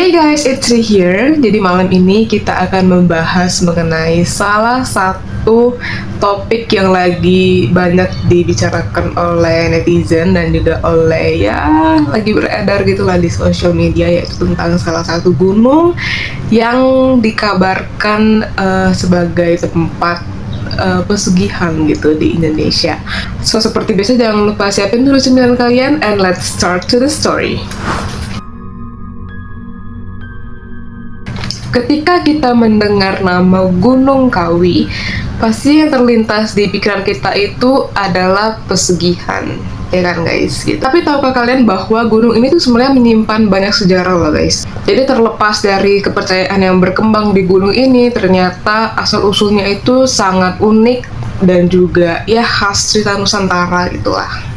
Hey guys, it's Ri here. Jadi malam ini kita akan membahas mengenai salah satu topik yang lagi banyak dibicarakan oleh netizen dan juga oleh lagi beredar gitulah di social media, yaitu tentang salah satu gunung yang dikabarkan sebagai tempat pesugihan gitu di Indonesia. So seperti biasa jangan lupa siapin dulu cemilan kalian and let's start to the story. Ketika kita mendengar nama Gunung Kawi, pasti yang terlintas di pikiran kita itu adalah pesugihan, ya kan guys? Gitu. Tapi tahukah kalian bahwa gunung ini tuh sebenarnya menyimpan banyak sejarah loh guys. Jadi terlepas dari kepercayaan yang berkembang di gunung ini, ternyata asal-usulnya itu sangat unik dan juga khas cerita Nusantara gitulah.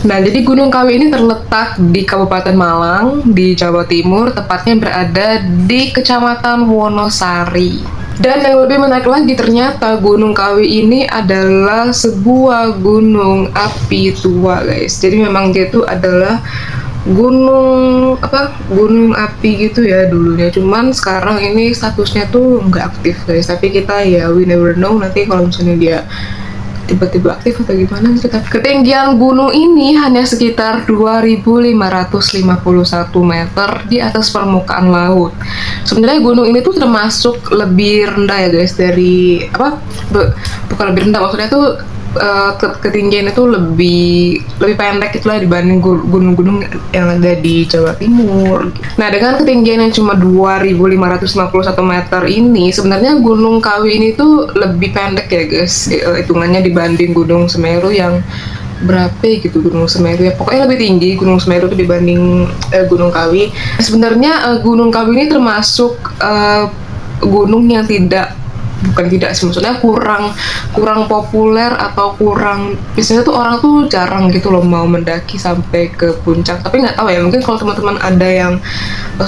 Nah, jadi Gunung Kawi ini terletak di Kabupaten Malang, di Jawa Timur, tepatnya berada di Kecamatan Wonosari. Dan yang lebih menarik lagi, ternyata Gunung Kawi ini adalah sebuah gunung api tua, guys. Jadi memang dia itu adalah gunung api gitu ya dulunya. Cuman sekarang ini statusnya tuh nggak aktif, guys. Tapi kita we never know nanti kalau misalnya dia tiba-tiba aktif atau gimana gitu. Ketinggian gunung ini hanya sekitar 2.551 meter di atas permukaan laut. Sebenarnya gunung ini tuh termasuk lebih rendah ya guys dari bukan lebih rendah, maksudnya tuh ketinggian itu lebih pendek itulah dibanding gunung-gunung yang ada di Jawa Timur. Nah, dengan ketinggian yang cuma 2.551 meter ini, sebenarnya Gunung Kawi ini tuh lebih pendek ya guys, hitungannya dibanding Gunung Semeru yang berapa gitu. Gunung Semeru ya pokoknya lebih tinggi Gunung Semeru dibanding Gunung Kawi. Sebenarnya Gunung Kawi ini termasuk gunung yang bukan tidak sih, maksudnya kurang populer atau biasanya tuh orang tuh jarang gitu loh mau mendaki sampai ke puncak. Tapi nggak tahu ya, mungkin kalau teman-teman ada yang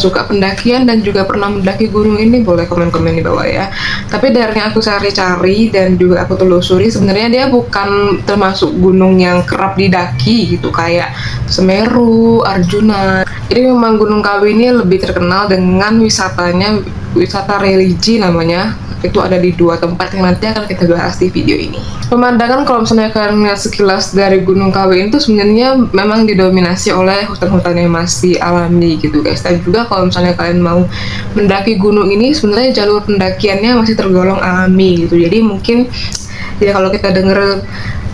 suka pendakian dan juga pernah mendaki gunung ini, boleh komen-komen di bawah ya. Tapi dari yang aku cari-cari dan juga aku telusuri, sebenarnya dia bukan termasuk gunung yang kerap didaki gitu kayak Semeru, Arjuna. Jadi memang Gunung Kawi ini lebih terkenal dengan wisatanya, wisata religi namanya. Itu ada di dua tempat yang nanti akan kita bahas di video ini. Pemandangan kalau misalnya kalian lihat sekilas dari Gunung Kawi itu sebenarnya memang didominasi oleh hutan-hutan yang masih alami gitu guys. Dan juga kalau misalnya kalian mau mendaki gunung ini, sebenarnya jalur pendakiannya masih tergolong alami gitu. Jadi mungkin kalau kita denger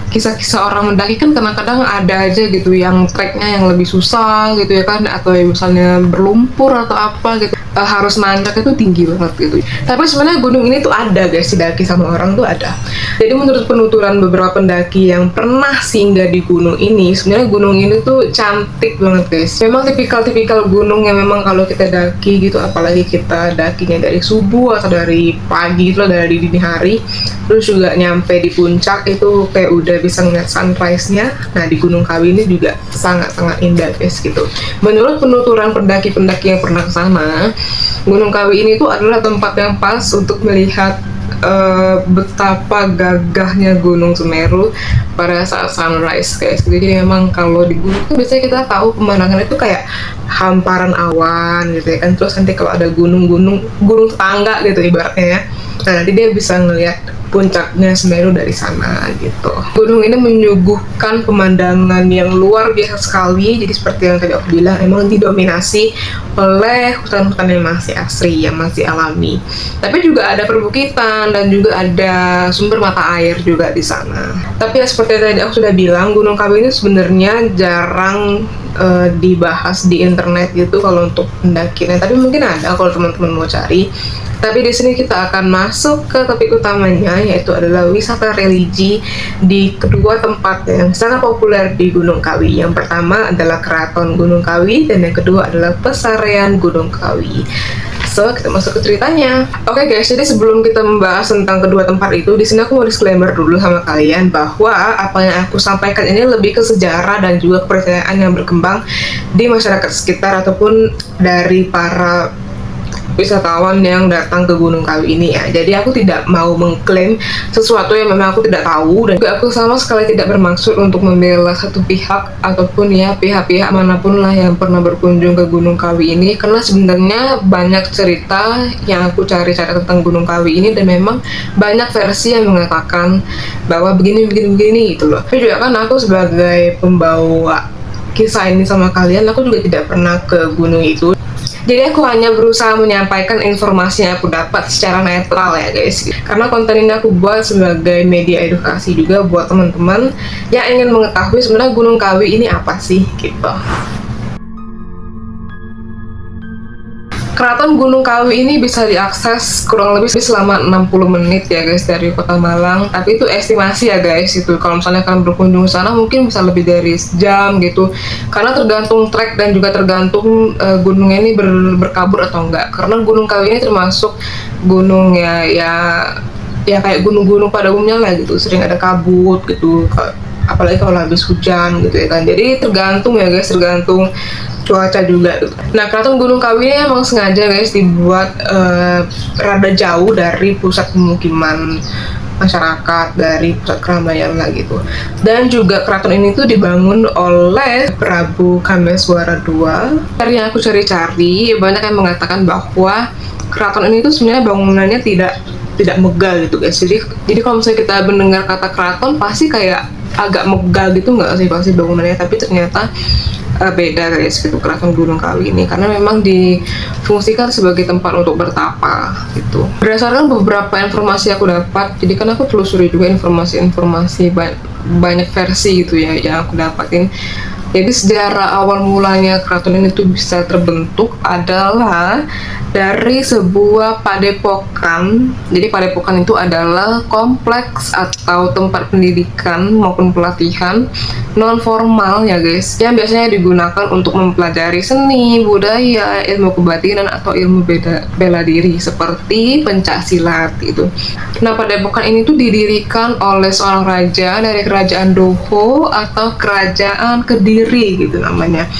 kisah-kisah orang mendaki kan kadang-kadang ada aja gitu yang treknya yang lebih susah gitu ya kan, atau misalnya berlumpur atau apa gitu, harus nanjak itu tinggi banget gitu. Tapi sebenarnya gunung ini tuh ada guys, didaki sama orang tuh ada. Jadi menurut penuturan beberapa pendaki yang pernah singgah di gunung ini, sebenarnya gunung ini tuh cantik banget guys. Memang tipikal gunung yang memang kalau kita daki gitu, apalagi kita dakinya dari subuh atau dari pagi itu dari dini hari, terus juga nyampe di puncak itu kayak udah bisa ngeliat sunrise-nya. Nah, di Gunung Kawi ini juga sangat-sangat indah guys gitu. Menurut penuturan pendaki-pendaki yang pernah ke sana, Gunung Kawi ini tuh adalah tempat yang pas untuk melihat betapa gagahnya Gunung Semeru pada saat sunrise guys. Jadi memang kalau di gunung tuh biasanya kita tahu pemandangan itu kayak hamparan awan gitu ya kan. Terus nanti kalau ada gunung tetangga gitu ibaratnya ya. Nah, nanti dia bisa ngelihat puncaknya Semeru dari sana gitu. Gunung ini menyuguhkan pemandangan yang luar biasa sekali. Jadi seperti yang tadi aku bilang, emang didominasi oleh hutan-hutan yang masih asri, yang masih alami. Tapi juga ada perbukitan dan juga ada sumber mata air juga di sana. Tapi seperti yang tadi aku sudah bilang, Gunung Kawi ini sebenarnya jarang dibahas di internet gitu kalau untuk pendakian. Tapi mungkin ada kalau teman-teman mau cari. Tapi di sini kita akan masuk ke topik utamanya, yaitu adalah wisata religi di kedua tempat yang sangat populer di Gunung Kawi. Yang pertama adalah Keraton Gunung Kawi dan yang kedua adalah Pesarean Gunung Kawi. So, kita masuk ke ceritanya. Oke guys, jadi sebelum kita membahas tentang kedua tempat itu, di sini aku mau disclaimer dulu sama kalian bahwa apa yang aku sampaikan ini lebih ke sejarah dan juga kepercayaan yang berkembang di masyarakat sekitar ataupun dari para wisatawan yang datang ke Gunung Kawi ini ya. Jadi aku tidak mau mengklaim sesuatu yang memang aku tidak tahu, dan juga aku sama sekali tidak bermaksud untuk membela satu pihak ataupun ya pihak-pihak manapun lah yang pernah berkunjung ke Gunung Kawi ini, karena sebenarnya banyak cerita yang aku cari-cari tentang Gunung Kawi ini, dan memang banyak versi yang mengatakan bahwa begini gitu loh. Tapi juga kan aku sebagai pembawa kisah ini sama kalian, aku juga tidak pernah ke gunung itu. Jadi aku hanya berusaha menyampaikan informasi yang aku dapat secara netral ya guys. Karena konten ini aku buat sebagai media edukasi juga buat teman-teman yang ingin mengetahui sebenarnya Gunung Kawi ini apa sih gitu. Keraton Gunung Kawi ini bisa diakses kurang lebih selama 60 menit ya guys dari Kota Malang. Tapi itu estimasi ya guys, itu kalau misalnya kalian berkunjung sana mungkin bisa lebih dari sejam gitu. Karena tergantung trek dan juga tergantung gunungnya ini berkabut atau enggak. Karena Gunung Kawi ini termasuk gunung ya kayak gunung-gunung pada umumnya lah gitu, sering ada kabut gitu. Apalagi kalau habis hujan gitu ya kan. Jadi tergantung ya guys, tergantung cuaca juga. Nah, Keraton Gunung Kawi ini emang sengaja guys dibuat rada jauh dari pusat pemukiman masyarakat, dari pusat keramaian lah gitu. Dan juga keraton ini tuh dibangun oleh Prabu Kameswara II. Dari yang aku cari-cari, banyak yang mengatakan bahwa keraton ini tuh sebenarnya bangunannya tidak megah gitu guys. Jadi kalau misalnya kita mendengar kata keraton pasti kayak agak megah gitu nggak sih pasti bangunannya, tapi ternyata beda guys gitu Keraton Gunung Kawi ini, karena memang difungsikan sebagai tempat untuk bertapa gitu. Berdasarkan beberapa informasi aku dapat, jadi kan aku telusuri juga informasi-informasi banyak versi gitu ya yang aku dapatin. Jadi sejarah awal mulanya keraton ini tuh bisa terbentuk adalah dari sebuah padepokan. Jadi padepokan itu adalah kompleks atau tempat pendidikan maupun pelatihan non formal ya guys, yang biasanya digunakan untuk mempelajari seni, budaya, ilmu kebatinan atau ilmu bela diri seperti pencak silat gitu. Nah, padepokan ini tuh didirikan oleh seorang raja dari kerajaan Doho atau kerajaan Kediri gitu namanya,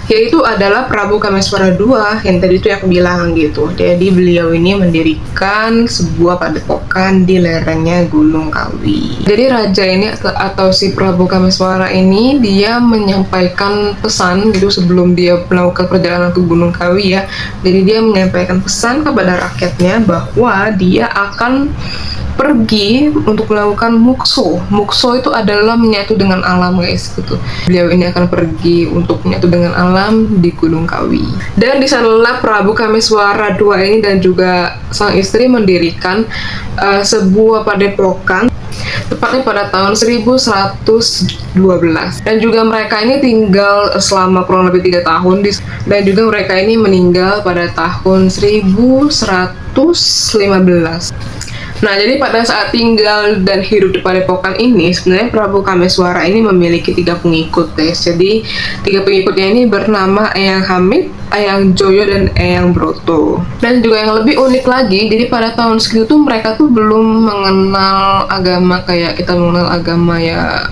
yaitu adalah Prabu Kameswara II yang tadi itu yang aku bilang gitu. Jadi beliau ini mendirikan sebuah padepokan di lerengnya Gunung Kawi. Jadi raja ini atau si Prabu Kameswara ini dia menyampaikan pesan gitu sebelum dia melakukan perjalanan ke Gunung Kawi ya. Jadi dia menyampaikan pesan kepada rakyatnya bahwa dia akan pergi untuk melakukan mukso. Mukso itu adalah menyatu dengan alam guys gitu. Beliau ini akan pergi untuk menyatu dengan alam di Gunung Kawi. Dan di sanalah Prabu Kameswara II ini dan juga sang istri mendirikan sebuah padepokan tepatnya pada tahun 1112. Dan juga mereka ini tinggal selama kurang lebih 3 tahun dan juga mereka ini meninggal pada tahun 1115. Nah, jadi pada saat tinggal dan hidup di padepokan ini, sebenarnya Prabu Kameswara ini memiliki 3 pengikut, guys. Jadi, 3 pengikutnya ini bernama Eyang Hamid, Eyang Joyo, dan Eyang Broto. Dan juga yang lebih unik lagi, jadi pada tahun segitu mereka tuh belum mengenal agama kayak kita mengenal agama ya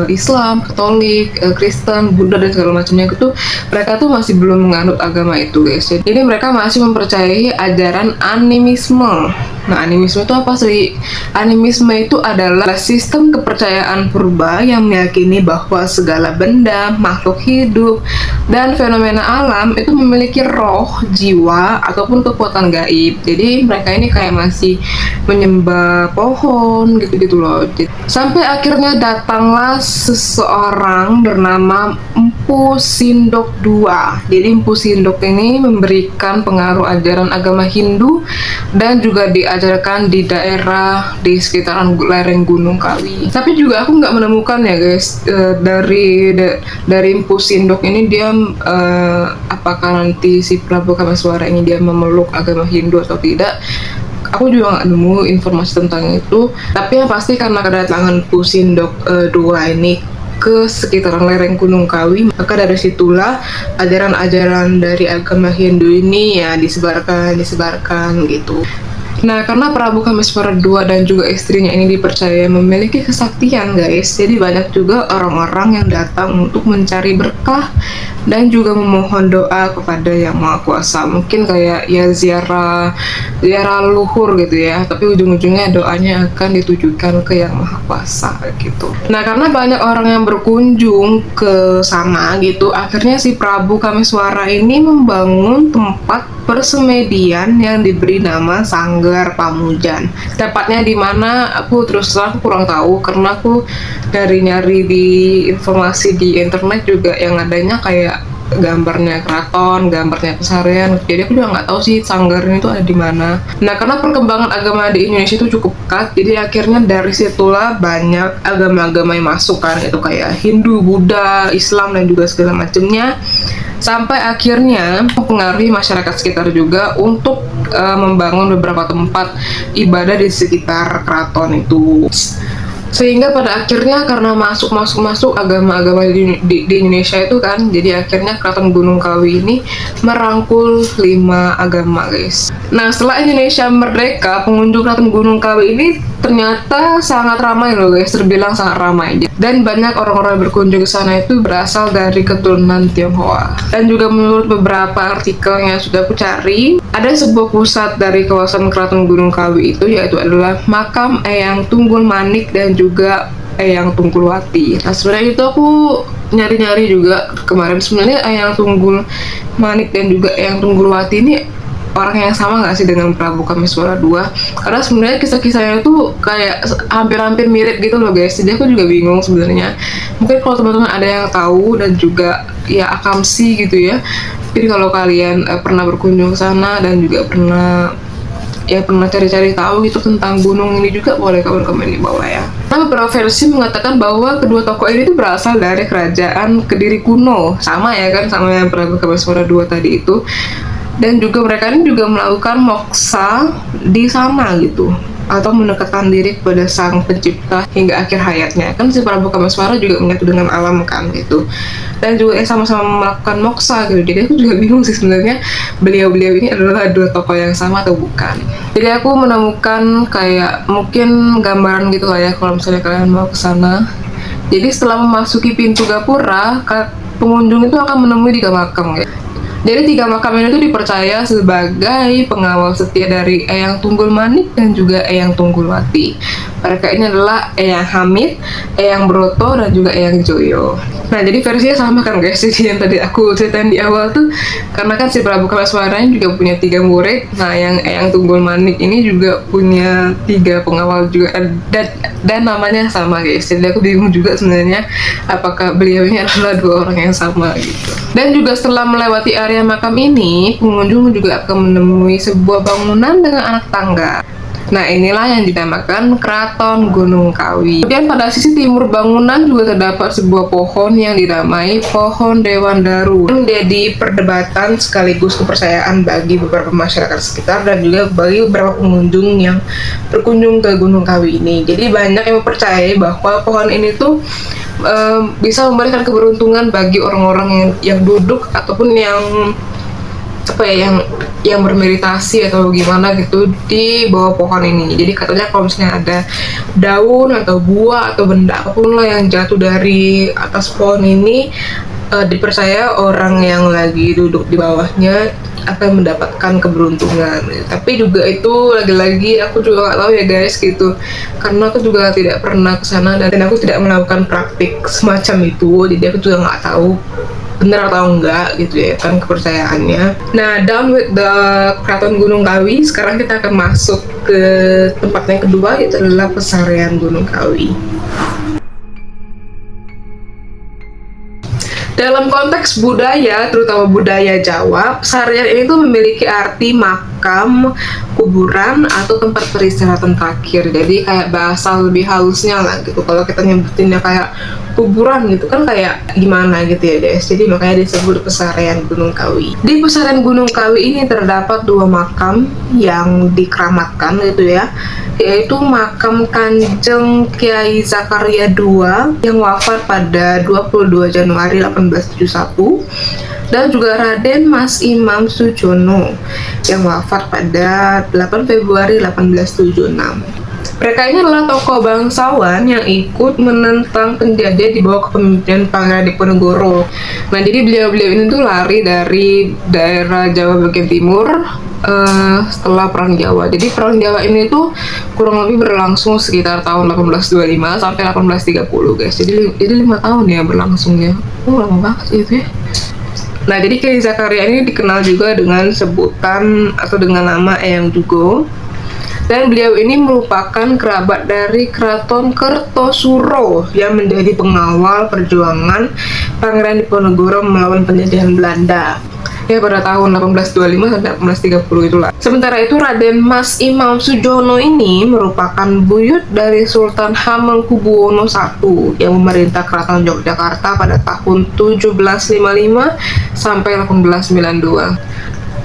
Islam, Katolik, Kristen, Buddha dan segala macamnya itu mereka tuh masih belum menganut agama itu guys. Jadi mereka masih mempercayai ajaran animisme. Nah, animisme itu apa sih? Animisme itu adalah sistem kepercayaan purba yang meyakini bahwa segala benda, makhluk hidup, dan fenomena alam itu memiliki roh, jiwa, ataupun kekuatan gaib. Jadi mereka ini kayak masih menyembah pohon gitu-gitu loh. Sampai akhirnya datanglah seseorang bernama Empu Sindok II. Jadi Empu Sindok ini memberikan pengaruh ajaran agama Hindu dan juga diajarkan di daerah di sekitaran lereng Gunung Kawi. Tapi juga aku nggak menemukan ya guys dari Empu Sindok ini dia apakah nanti si Prabu Kameswara ini dia memeluk agama Hindu atau tidak. Aku juga nggak nemu informasi tentang itu, tapi yang pasti karena kedatangan Empu Sindok II ini ke sekitaran lereng Gunung Kawi, maka dari situlah ajaran-ajaran dari agama Hindu ini ya disebarkan gitu. Nah, karena Prabu Kameswara II dan juga istrinya ini dipercaya memiliki kesaktian, guys. Jadi banyak juga orang-orang yang datang untuk mencari berkah dan juga memohon doa kepada Yang Maha Kuasa. Mungkin kayak ya ziarah luhur gitu ya, tapi ujung-ujungnya doanya akan ditujukan ke Yang Maha Kuasa gitu. Nah, karena banyak orang yang berkunjung ke sana gitu, akhirnya si Prabu Kameswara ini membangun tempat persemedian yang diberi nama Sanggar Pamujan. Tepatnya di mana aku terus terang kurang tahu, karena aku dari nyari di informasi di internet juga yang adanya kayak gambarnya keraton, gambarnya pesarian. Jadi aku juga nggak tahu sih sanggar itu ada di mana. Nah, karena perkembangan agama di Indonesia itu cukup pesat, jadi akhirnya dari situlah banyak agama-agama yang masuk kan, itu kayak Hindu, Buddha, Islam dan juga segala macamnya. Sampai akhirnya mempengaruhi masyarakat sekitar juga untuk membangun beberapa tempat ibadah di sekitar keraton itu. Sehingga pada akhirnya karena masuk agama-agama di Indonesia itu kan, jadi akhirnya Keraton Gunung Kawi ini merangkul 5 agama, guys. Nah, setelah Indonesia merdeka, pengunjung Keraton Gunung Kawi ini ternyata sangat ramai loh, guys, terbilang sangat ramai. Dan banyak orang-orang yang berkunjung ke sana itu berasal dari keturunan Tionghoa. Dan juga menurut beberapa artikel yang sudah aku cari, ada sebuah pusat dari kawasan Keraton Gunung Kawi itu, yaitu adalah makam Eyang Tunggul Manik dan juga Eyang Tunggulwati. Nah, sebenarnya itu aku nyari-nyari juga kemarin, sebenarnya Eyang Tunggul Manik dan juga Eyang Tunggulwati ini orang yang sama nggak sih dengan Prabu Kameswara II? Karena sebenarnya kisah-kisahnya tuh kayak hampir-hampir mirip gitu loh, guys. Jadi aku juga bingung sebenarnya. Mungkin kalau teman-teman ada yang tahu dan juga ya akamsi gitu ya. Jadi kalau kalian pernah berkunjung ke sana dan juga pernah cari-cari tahu gitu tentang gunung ini juga, boleh komen di bawah ya. Nah, beberapa versi mengatakan bahwa kedua tokoh ini tuh berasal dari kerajaan Kediri kuno, sama ya kan, sama yang Prabu Kameswara II tadi itu. Dan juga mereka ini juga melakukan moksa di sana gitu, atau mendekatkan diri kepada sang pencipta hingga akhir hayatnya. Kan si Prabu Kameswara juga menyatu dengan alam kan gitu, dan juga sama-sama melakukan moksa gitu. Jadi aku juga bingung sih sebenarnya beliau-beliau ini adalah dua tokoh yang sama atau bukan. Jadi aku menemukan kayak mungkin gambaran gitu lah ya kalau misalnya kalian mau ke sana. Jadi setelah memasuki pintu gapura, pengunjung itu akan menemui 3 makam ya. Jadi 3 makam ini tuh dipercaya sebagai pengawal setia dari Eyang Tunggul Manik dan juga Eyang Tunggulwati. Mereka ini adalah Eyang Hamid, Eyang Broto, dan juga Eyang Joyo. Nah, jadi versinya sama kan, guys. Jadi yang tadi aku ceritain di awal tuh, karena kan si Prabu Kameswara juga punya 3 murid. Nah, yang Eyang Tunggul Manik ini juga punya 3 pengawal juga, dan namanya sama, guys. Jadi aku bingung juga sebenarnya apakah beliau ini adalah 2 orang yang sama gitu. Dan juga setelah melewati area makam ini, pengunjung juga akan menemui sebuah bangunan dengan anak tangga. Nah, inilah yang dinamakan Keraton Gunung Kawi. Kemudian pada sisi timur bangunan juga terdapat sebuah pohon yang dinamai Pohon Dewan Daru, yang menjadi perdebatan sekaligus kepercayaan bagi beberapa masyarakat sekitar dan juga bagi beberapa pengunjung yang berkunjung ke Gunung Kawi ini. Jadi banyak yang mempercayai bahwa pohon ini tuh bisa memberikan keberuntungan bagi orang-orang yang duduk ataupun yang yang bermeditasi atau gimana gitu di bawah pohon ini. Jadi katanya kalau misalnya ada daun atau buah atau benda apapun lah yang jatuh dari atas pohon ini, dipercaya orang yang lagi duduk di bawahnya akan mendapatkan keberuntungan. Tapi juga itu lagi-lagi aku juga nggak tahu ya, guys, gitu, karena aku juga tidak pernah ke sana dan aku tidak melakukan praktik semacam itu. Jadi aku juga nggak tahu benar atau enggak gitu ya kan kepercayaannya. Nah, down with the Keraton Gunung Kawi, sekarang kita akan masuk ke tempat yang kedua, yaitu adalah Pesarian Gunung Kawi. Dalam konteks budaya, terutama budaya Jawa, pesarian ini tuh memiliki arti makam, kuburan, atau tempat peristirahatan terakhir. Jadi kayak bahasa lebih halusnya lah gitu. Kalau kita nyebutinnya kayak kuburan gitu kan kayak gimana gitu ya, guys. Jadi makanya disebut Pesarian Gunung Kawi. Di Pesarian Gunung Kawi ini terdapat 2 makam yang dikeramatkan gitu ya, yaitu makam Kanjeng Kiai Zakaria II yang wafat pada 22 Januari 1871, dan juga Raden Mas Imam Sujono yang wafat pada 8 Februari 1876. Mereka ini adalah tokoh bangsawan yang ikut menentang penjajah di bawah kepemimpinan Pangeran Diponegoro. Nah, jadi beliau-beliau ini tuh lari dari daerah Jawa bagian timur setelah Perang Jawa. Jadi Perang Jawa ini tuh kurang lebih berlangsung sekitar tahun 1825 sampai 1830, guys. Jadi 5 tahun ya berlangsungnya. Lama banget itu ya. Nah, jadi Kiai Zakaria ini dikenal juga dengan sebutan atau dengan nama Eyang Jugo. Dan beliau ini merupakan kerabat dari Keraton Kertosuro yang menjadi pengawal perjuangan Pangeran Diponegoro melawan penjajahan Belanda ya pada tahun 1825 sampai 1830 itulah. Sementara itu Raden Mas Imam Sujono ini merupakan buyut dari Sultan Hamengkubuwono I yang memerintah Keraton Yogyakarta pada tahun 1755 sampai 1892.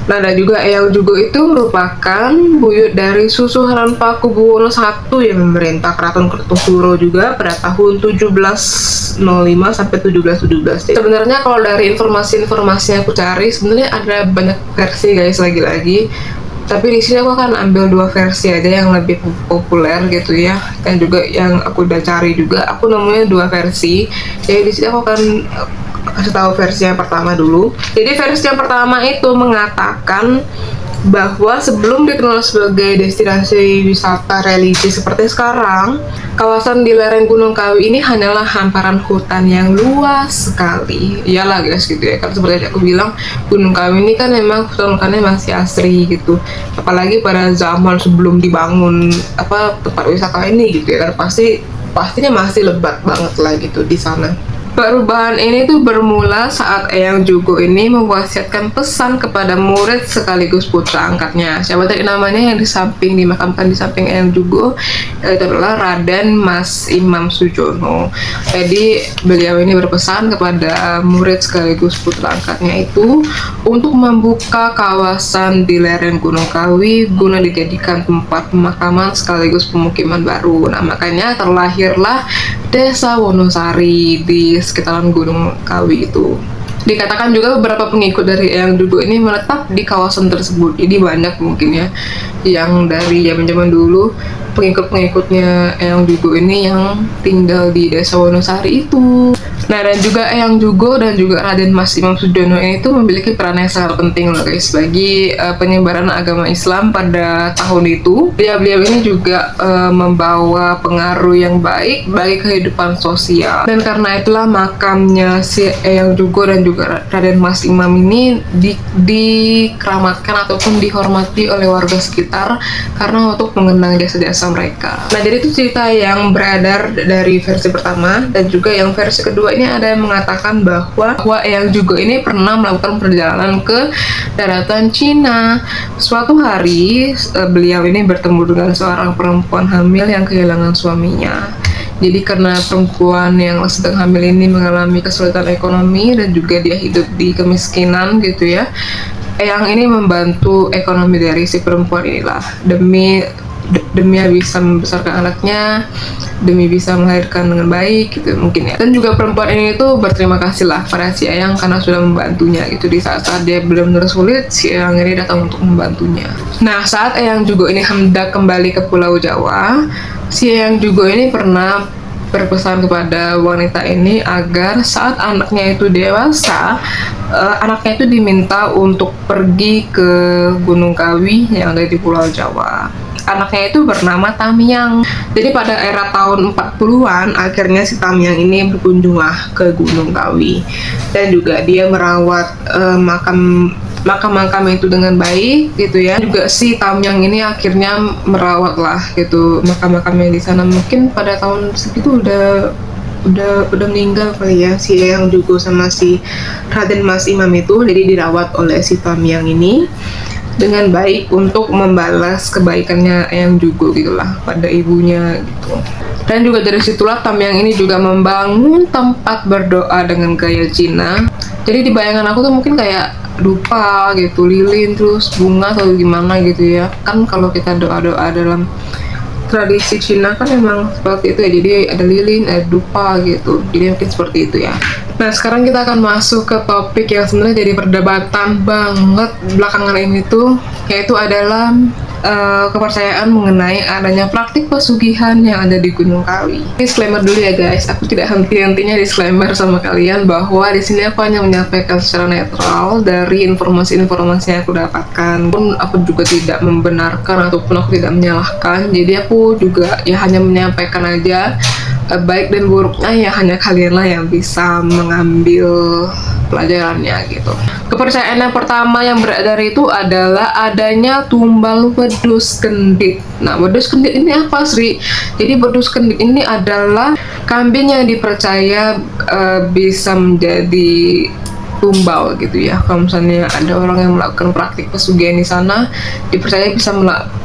Nah, dan juga Eyang Jugo itu merupakan buyut dari Susuhunan Pakubuwono I yang memerintah Keraton Kertosuro juga pada tahun 1705 sampai 1717. Sebenarnya kalau dari informasi-informasi yang aku cari, sebenarnya ada banyak versi, guys, lagi-lagi. Tapi di sini aku akan ambil 2 versi aja yang lebih populer gitu ya. Dan juga yang aku udah cari juga, aku nemuin 2 versi. Jadi di sini aku akan kasih tahu versi yang pertama dulu. Jadi versi yang pertama itu mengatakan bahwa sebelum dikenal sebagai destinasi wisata religi seperti sekarang, kawasan di lereng Gunung Kawi ini hanyalah hamparan hutan yang luas sekali. Iyalah, guys, gitu ya. Kan seperti aku bilang, Gunung Kawi ini kan memang hutan-hutannya masih asri gitu. Apalagi pada zaman sebelum dibangun tempat wisata ini gitu ya kan, pastinya masih lebat banget lah gitu di sana. Perubahan ini tuh bermula saat Eyang Jugo ini mewasiatkan pesan kepada murid sekaligus putra angkatnya. Siapa tadi namanya yang dimakamkan di samping Eyang Jugo? Itu adalah Raden Mas Imam Sujono. Jadi beliau ini berpesan kepada murid sekaligus putra angkatnya itu untuk membuka kawasan di lereng Gunung Kawi guna dijadikan tempat pemakaman sekaligus pemukiman baru. Nah, makanya terlahirlah Desa Wonosari di sekitaran Gunung Kawi itu. Dikatakan juga beberapa pengikut dari Eyang Jugo ini menetap di kawasan tersebut. Jadi banyak mungkin ya yang dari zaman dulu pengikut-pengikutnya Eyang Jugo ini yang tinggal di Desa Wonosari itu. Nah, dan juga Eyang Jugo dan juga Raden Mas Imam Sujono ini tuh memiliki peran yang sangat penting loh, guys, bagi penyebaran agama Islam pada tahun itu. Beliau ini juga membawa pengaruh yang baik bagi kehidupan sosial. Dan karena itulah makamnya si Eyang Jugo dan juga Raden Mas Imam ini dikeramatkan ataupun dihormati oleh warga sekitar karena untuk mengenang jasa-jasa mereka. Nah, jadi itu cerita yang beredar dari versi pertama, dan juga yang versi kedua ini ada yang mengatakan bahwa Eyang Jugo ini pernah melakukan perjalanan ke daratan Cina. Suatu hari beliau ini bertemu dengan seorang perempuan hamil yang kehilangan suaminya. Jadi karena perempuan yang sedang hamil ini mengalami kesulitan ekonomi dan juga dia hidup di kemiskinan gitu ya, Eyang ini membantu ekonomi dari si perempuan inilah demi bisa membesarkan anaknya, demi bisa melahirkan dengan baik gitu mungkin ya. Dan juga perempuan ini tuh berterima kasih lah pada si Eyang karena sudah membantunya gitu di saat-saat dia benar-benar sulit. Si Eyang ini datang untuk membantunya. Nah, saat Eyang Jugo ini hendak kembali ke Pulau Jawa, si Eyang Jugo ini pernah berpesan kepada wanita ini agar saat anaknya itu dewasa, anaknya itu diminta untuk pergi ke Gunung Kawi yang ada di Pulau Jawa. Anaknya itu bernama Tamyang. Jadi pada era tahun 40-an akhirnya si Tamyang ini berkunjunglah ke Gunung Kawi, dan juga dia merawat makam itu dengan baik gitu ya. Juga si Tamyang ini akhirnya merawat lah gitu makam-makamnya di sana. Mungkin pada tahun segitu udah meninggal kali ya si Eyang Jugo sama si Raden Mas Imam itu. Jadi dirawat oleh si Tamyang ini dengan baik untuk membalas kebaikannya Eyang Jugo gitulah pada ibunya gitu. Dan juga dari situlah Tamyang ini juga membangun tempat berdoa dengan gaya Cina. Jadi di bayangan aku tuh mungkin kayak dupa gitu, lilin terus bunga atau gimana gitu ya. Kan kalau kita doa-doa dalam tradisi Cina kan emang seperti itu ya, jadi ada lilin, ada dupa gitu, jadi mungkin seperti itu ya. Nah sekarang kita akan masuk ke topik yang sebenarnya jadi perdebatan banget belakangan ini tuh, yaitu adalah kepercayaan mengenai adanya praktik pesugihan yang ada di Gunung Kawi. Disclaimer dulu ya guys, aku tidak henti-hentinya disclaimer sama kalian bahwa di sini aku hanya menyampaikan secara netral dari informasi-informasi yang aku dapatkan. Pun aku juga tidak membenarkan ataupun aku tidak menyalahkan. Jadi aku juga ya hanya menyampaikan aja baik dan buruknya ya hanya kalianlah yang bisa mengambil pelajarannya gitu. Kepercayaan yang pertama yang beredar itu adalah adanya tumbal wedus kendit. Nah, wedus kendit ini apa, Sri? Jadi wedus kendit ini adalah kambing yang dipercaya bisa menjadi tumbal gitu ya. Kalau misalnya ada orang yang melakukan praktik pesugihan di sana, dipercaya bisa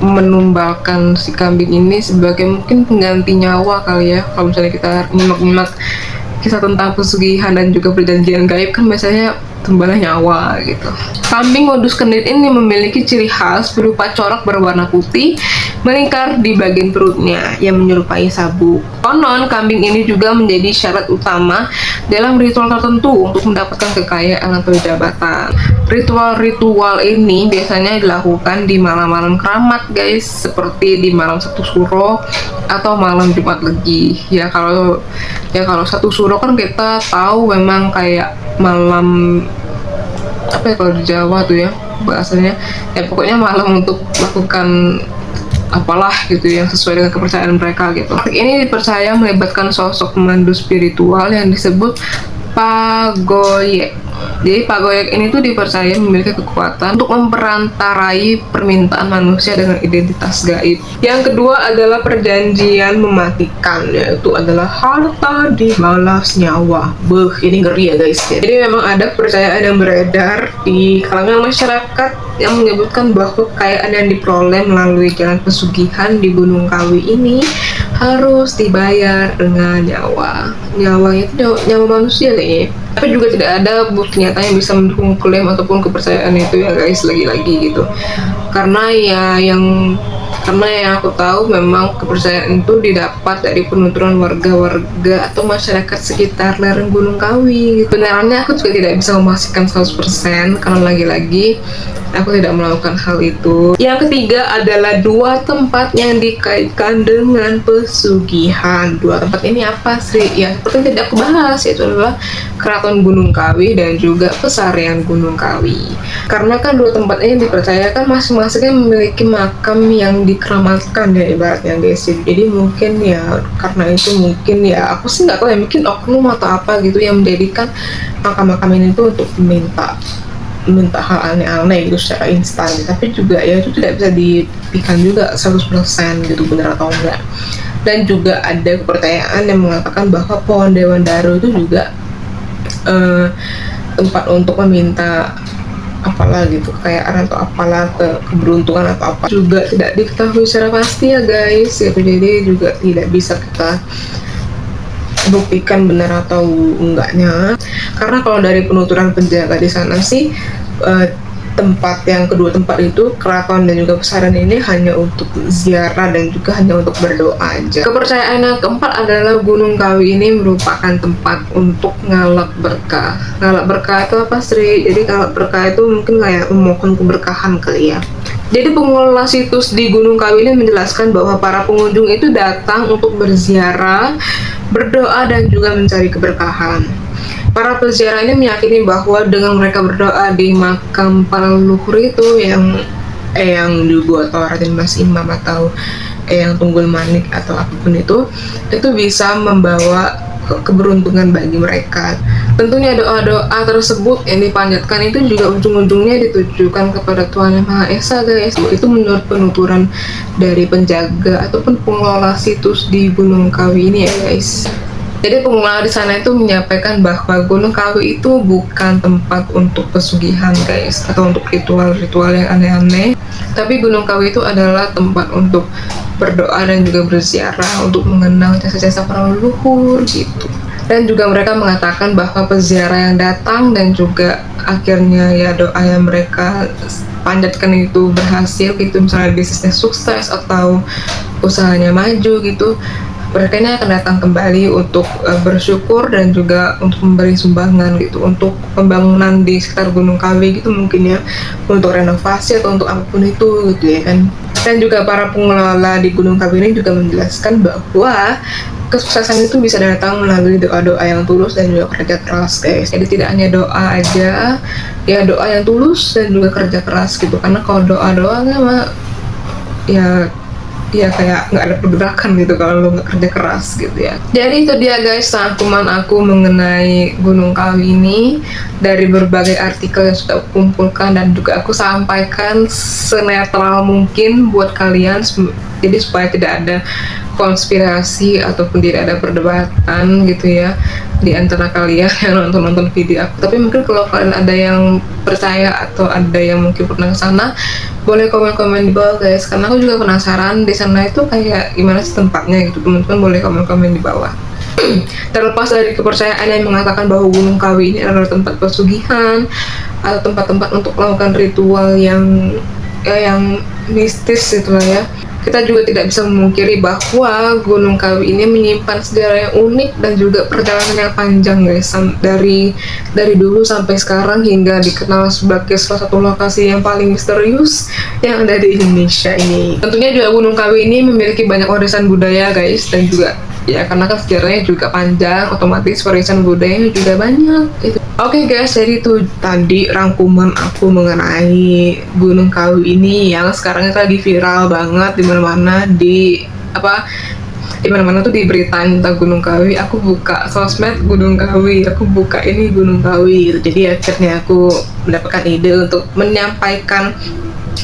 menumbalkan si kambing ini sebagai mungkin pengganti nyawa kali ya. Kalau misalnya kita nyimak-nyimak kisah tentang pesugihan dan juga perjanjian gaib kan biasanya tumbalnya nyawa gitu. Kambing wedus kendit ini memiliki ciri khas berupa corak berwarna putih melingkar di bagian perutnya yang menyerupai sabuk. Konon kambing ini juga menjadi syarat utama dalam ritual tertentu untuk mendapatkan kekayaan atau jabatan. Ritual-ritual ini biasanya dilakukan di malam-malam keramat guys, seperti di malam Sabtu Suro atau malam Jumat Legi. Ya kalau Sabtu Suro kan kita tahu memang kayak malam apa ya kalau di Jawa tuh ya bahasanya, ya pokoknya malam untuk melakukan apalah gitu yang sesuai dengan kepercayaan mereka gitu. Ini dipercaya melibatkan sosok pemandu spiritual yang disebut Pagoyek. Jadi Pagoyek ini tuh dipercaya memiliki kekuatan untuk memperantarai permintaan manusia dengan identitas gaib. Yang kedua adalah perjanjian mematikan, yaitu adalah harta dibalas nyawa. Beuh, ini ngeri ya guys. Jadi memang ada kepercayaan yang beredar di kalangan masyarakat yang menyebutkan bahwa kekayaan yang diperoleh melalui jalan pesugihan di Gunung Kawi ini harus dibayar dengan nyawa. Nyawa itu nyawa manusia kayaknya. Tapi juga tidak ada bukti nyata yang bisa mendukung klaim ataupun kepercayaan itu ya guys, lagi-lagi gitu. Karena yang aku tahu memang kepercayaan itu didapat dari penuturan warga-warga atau masyarakat sekitar lereng Gunung Kawi. Benarannya aku juga tidak bisa memastikan 100% karena lagi-lagi aku tidak melakukan hal itu. Yang ketiga adalah dua tempat yang dikaitkan dengan pesugihan. Dua tempat ini apa sih? Ya seperti yang tidak aku bahas, yaitu adalah Keraton Gunung Kawi dan juga Pesarian Gunung Kawi. Karena kan dua tempat ini dipercayakan masing-masingnya memiliki makam yang dikeramatkan ya ibaratnya guys. Jadi mungkin ya karena itu mungkin ya aku sih nggak tahu ya, mungkin oknum atau apa gitu yang menjadikan makam-makam ini tuh untuk minta hal aneh-aneh gitu secara instan, tapi juga ya itu tidak bisa dibuktikan juga 100% gitu benar atau enggak. Dan juga ada kepercayaan yang mengatakan bahwa pohon Dewan Daru itu juga tempat untuk meminta apalah gitu, kekayaan atau apalah, keberuntungan atau apa, juga tidak diketahui secara pasti ya guys gitu. Jadi juga tidak bisa kita buktikan benar atau enggaknya, karena kalau dari penuturan penjaga di sana sih kedua tempat itu, keraton dan juga pesarian ini hanya untuk ziarah dan juga hanya untuk berdoa aja. Kepercayaan yang keempat adalah Gunung Kawi ini merupakan tempat untuk ngalap berkah. Ngalap berkah itu apa Sri? Jadi ngalap berkah itu mungkin kayak memohon keberkahan kali ya. Jadi pengelola situs di Gunung Kawi ini menjelaskan bahwa para pengunjung itu datang untuk berziarah, berdoa dan juga mencari keberkahan. Para peziarah ini meyakini bahwa dengan mereka berdoa di makam para leluhur itu yang dibuat oleh Raden Mas Imam atau yang Tunggul Manik atau apapun itu bisa membawa keberuntungan bagi mereka. Tentunya doa-doa tersebut yang dipanjatkan itu juga ujung-ujungnya ditujukan kepada Tuhan Yang Maha Esa guys. Itu menurut penuturan dari penjaga ataupun pengelola situs di Gunung Kawi ini ya guys. Jadi pengelola di sana itu menyampaikan bahwa Gunung Kawi itu bukan tempat untuk pesugihan guys, atau untuk ritual-ritual yang aneh-aneh. Tapi Gunung Kawi itu adalah tempat untuk berdoa dan juga berziarah untuk mengenang jasa-jasa para leluhur gitu. Dan juga mereka mengatakan bahwa peziarah yang datang dan juga akhirnya ya doa yang mereka panjatkan itu berhasil gitu, misalnya bisnisnya sukses atau usahanya maju gitu, mereka ini akan datang kembali untuk bersyukur dan juga untuk memberi sumbangan gitu untuk pembangunan di sekitar Gunung Kawi gitu mungkin ya, untuk renovasi atau untuk apapun itu gitu ya kan. Dan juga para pengelola di Gunung Kawi ini juga menjelaskan bahwa kesuksesan itu bisa datang melalui doa-doa yang tulus dan juga kerja keras guys. Jadi tidak hanya doa aja, ya doa yang tulus dan juga kerja keras gitu. Karena kalau doa-doa mah ya kayak nggak ada pergerakan gitu kalau lo nggak kerja keras gitu ya. Jadi itu dia guys rangkuman aku mengenai Gunung Kawi ini dari berbagai artikel yang sudah aku kumpulkan dan juga aku sampaikan senetral mungkin buat kalian, jadi supaya tidak ada konspirasi ataupun tidak ada perdebatan gitu ya di antara kalian yang nonton video aku. Tapi mungkin kalau kalian ada yang percaya atau ada yang mungkin pernah ke sana, boleh komen-komen di bawah guys, karena aku juga penasaran di sana itu kayak gimana sih tempatnya gitu. Teman-teman boleh komen-komen di bawah. Terlepas dari kepercayaan yang mengatakan bahwa Gunung Kawi ini adalah tempat pesugihan atau tempat-tempat untuk melakukan ritual yang mistis gitu lah ya, kita juga tidak bisa memungkiri bahwa Gunung Kawi ini menyimpan sejarah yang unik dan juga perjalanan yang panjang guys, dari dulu sampai sekarang hingga dikenal sebagai salah satu lokasi yang paling misterius yang ada di Indonesia ini. Tentunya juga Gunung Kawi ini memiliki banyak warisan budaya guys, dan juga ya karena kan sejarahnya juga panjang, otomatis warisan budayanya juga banyak gitu. Oke guys, jadi itu tadi rangkuman aku mengenai Gunung Kawi ini yang sekarang itu lagi viral banget di mana-mana, di mana-mana tuh diberitain tentang Gunung Kawi. Aku buka sosmed Gunung Kawi, aku buka ini Gunung Kawi gitu. Jadi akhirnya aku mendapatkan ide untuk menyampaikan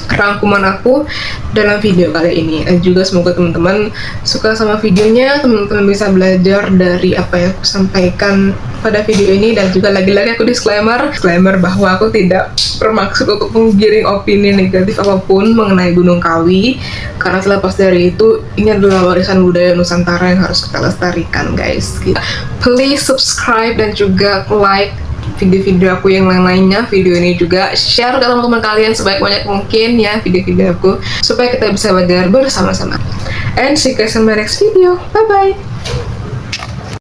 rangkuman aku dalam video kali ini. Dan juga semoga teman-teman suka sama videonya, teman-teman bisa belajar dari apa yang aku sampaikan pada video ini. Dan juga lagi-lagi aku disclaimer bahwa aku tidak bermaksud untuk menggiring opini negatif apapun mengenai Gunung Kawi, karena terlepas dari itu ini adalah warisan budaya Nusantara yang harus kita lestarikan guys. Please subscribe dan juga like video-video aku yang lain-lainnya. Video ini juga share ke teman-teman kalian sebanyak mungkin ya video-video aku, supaya kita bisa belajar bersama-sama. And see you guys in my next video. Bye bye.